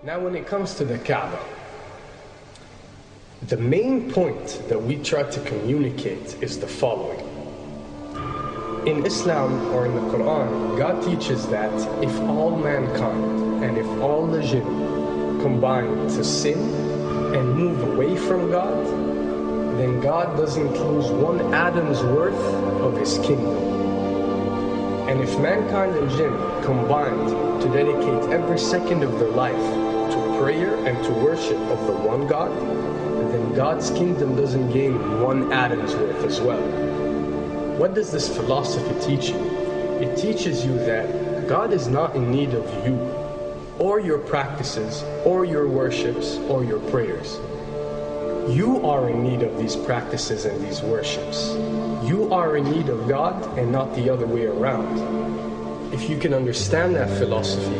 Now when it comes to the Kaaba, the main point that we try to communicate is the following. In Islam or in the Quran, God teaches that if all mankind and if all the jinn combine to sin and move away from God, then God doesn't lose one atom's worth of his kingdom. And if mankind and jinn combined to dedicate every second of their life to prayer and to worship of the one God, then God's kingdom doesn't gain one atom's worth as well. What does this philosophy teach you? It teaches you that God is not in need of you, or your practices, or your worships, or your prayers. You are in need of these practices and these worships. You are in need of God and not the other way around. If you can understand that philosophy,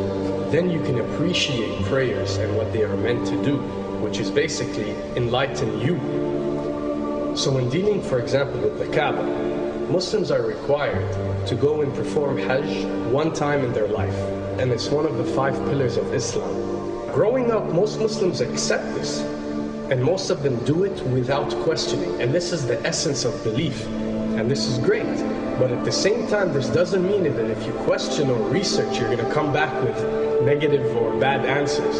then you can appreciate prayers and what they are meant to do, which is basically enlighten you. So when dealing, for example, with the Kaaba, Muslims are required to go and perform Hajj one time in their life, and it's one of the 5 pillars of Islam. Growing up, most Muslims accept this, and most of them do it without questioning, and this is the essence of belief, and this is great. But at the same time, this doesn't mean that if you question or research, you're going to come back with negative or bad answers.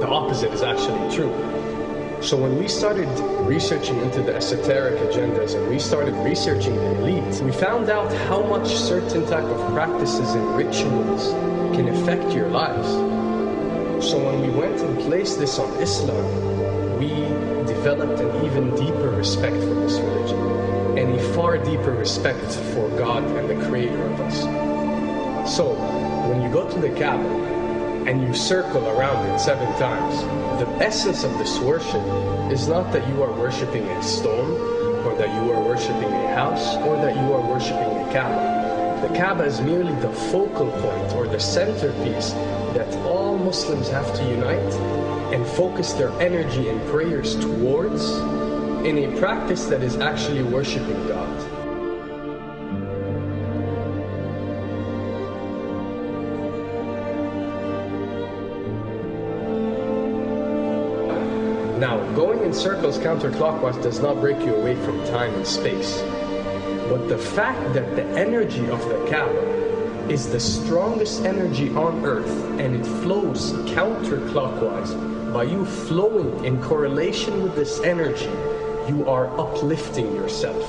The opposite is actually true. So when we started researching into the esoteric agendas and we started researching the elite, we found out how much certain type of practices and rituals can affect your lives. So when we went and placed this on Islam, we developed an even deeper respect for this religion and a far deeper respect for God and the creator of us. So when you go to the Kaaba and you circle around it 7 times, the essence of this worship is not that you are worshiping a stone, or that you are worshiping a house, or that you are worshiping a Kaaba. The Kaaba is merely the focal point or the centerpiece that all Muslims have to unite and focus their energy and prayers towards in a practice that is actually worshiping God. Now, going in circles counterclockwise does not break you away from time and space. But the fact that the energy of the Kaaba is the strongest energy on earth and it flows counterclockwise, by you flowing in correlation with this energy, you are uplifting yourself.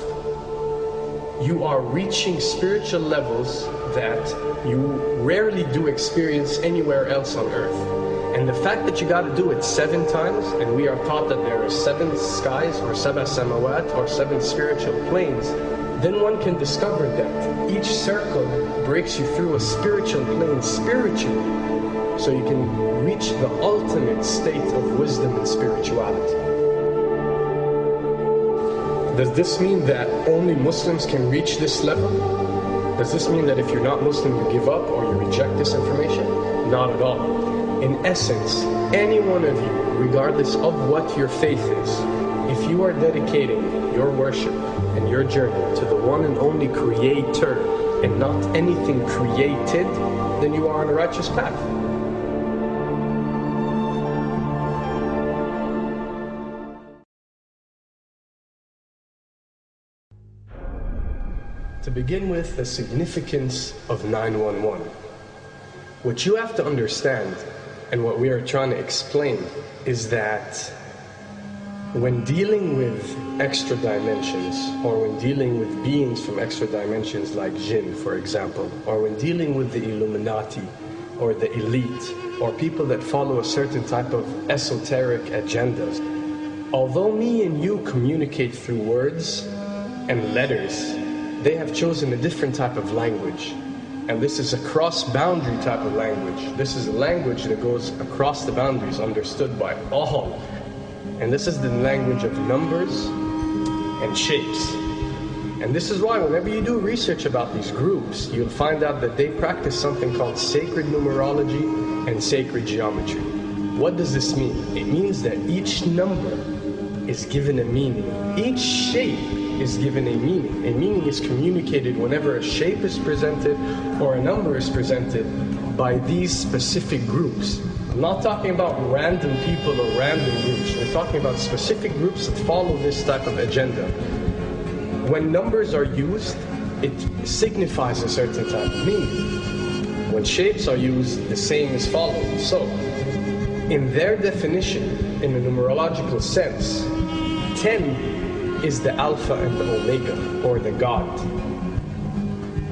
You are reaching spiritual levels that you rarely do experience anywhere else on earth. And the fact that you got to do it 7 times, and we are taught that there are 7 skies or 7 samawat or 7 spiritual planes, then one can discover that each circle breaks you through a spiritual plane spiritually, so you can reach the ultimate state of wisdom and spirituality. Does this mean that only Muslims can reach this level? Does this mean that if you're not Muslim you give up or you reject this information? Not at all. In essence, any one of you, regardless of what your faith is, if you are dedicating your worship and your journey to the one and only Creator and not anything created, then you are on a righteous path. To begin with, the significance of 911. What you have to understand, and what we are trying to explain, is that when dealing with extra dimensions, or when dealing with beings from extra dimensions like jinn, for example, or when dealing with the Illuminati, or the elite, or people that follow a certain type of esoteric agendas, although me and you communicate through words and letters, they have chosen a different type of language. And this is a cross-boundary type of language. This is a language that goes across the boundaries, understood by all. And this is the language of numbers and shapes. And this is why whenever you do research about these groups, you'll find out that they practice something called sacred numerology and sacred geometry. What does this mean? It means that each number is given a meaning. Each shape is given a meaning. A meaning is communicated whenever a shape is presented or a number is presented by these specific groups. I'm not talking about random people or random groups. We're talking about specific groups that follow this type of agenda. When numbers are used, it signifies a certain type of meaning. When shapes are used, the same is followed. So, in their definition, in a numerological sense, 10 is the Alpha and the Omega, or the God.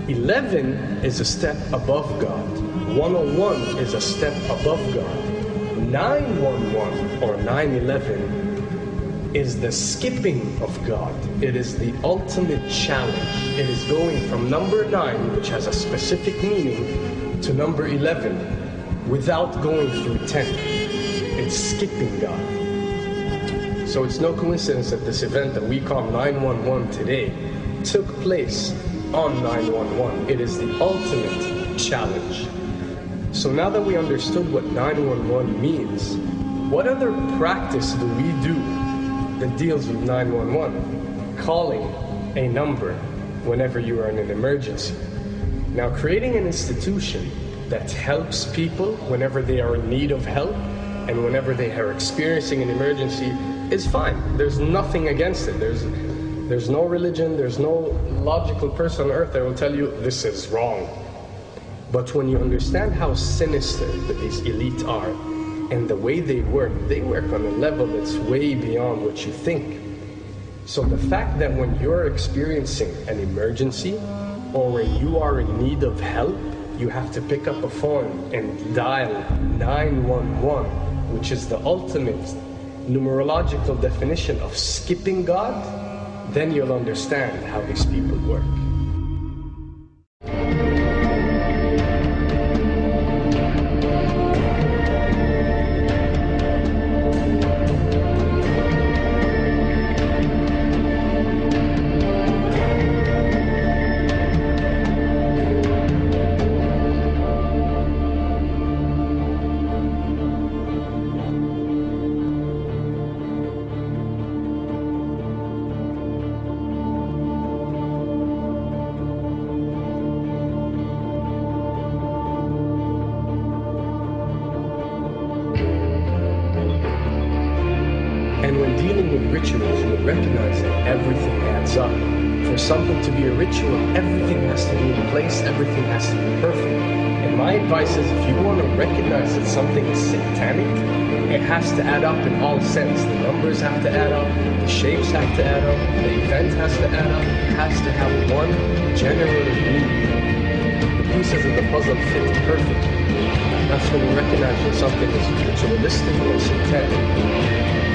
11 is a step above God. 101 is a step above God. 911 or 911 is the skipping of God. It is the ultimate challenge. It is going from number 9, which has a specific meaning, to number 11 without going through 10. It's skipping God. So it's no coincidence that this event that we call 911 today took place on 911. It is the ultimate challenge. So now that we understood what 911 means, what other practice do we do that deals with 911? Calling a number whenever you are in an emergency. Now, creating an institution that helps people whenever they are in need of help and whenever they are experiencing an emergency is fine. There's nothing against it. There's no religion, there's no logical person on earth that will tell you this is wrong. But when you understand how sinister that these elite are and the way they work on a level that's way beyond what you think. So the fact that when you're experiencing an emergency or when you are in need of help, you have to pick up a phone and dial 911, which is the ultimate numerological definition of skipping God, then you'll understand how these people work. Rituals, you recognize that everything adds up. For something to be a ritual, everything has to be in place, everything has to be perfect. And my advice is, if you want to recognize that something is satanic, it has to add up in all sense. The numbers have to add up, the shapes have to add up, the event has to add up, it has to have one general meaning. The pieces of the puzzle fit perfectly. That's when you recognize when something is ritualistic or satanic.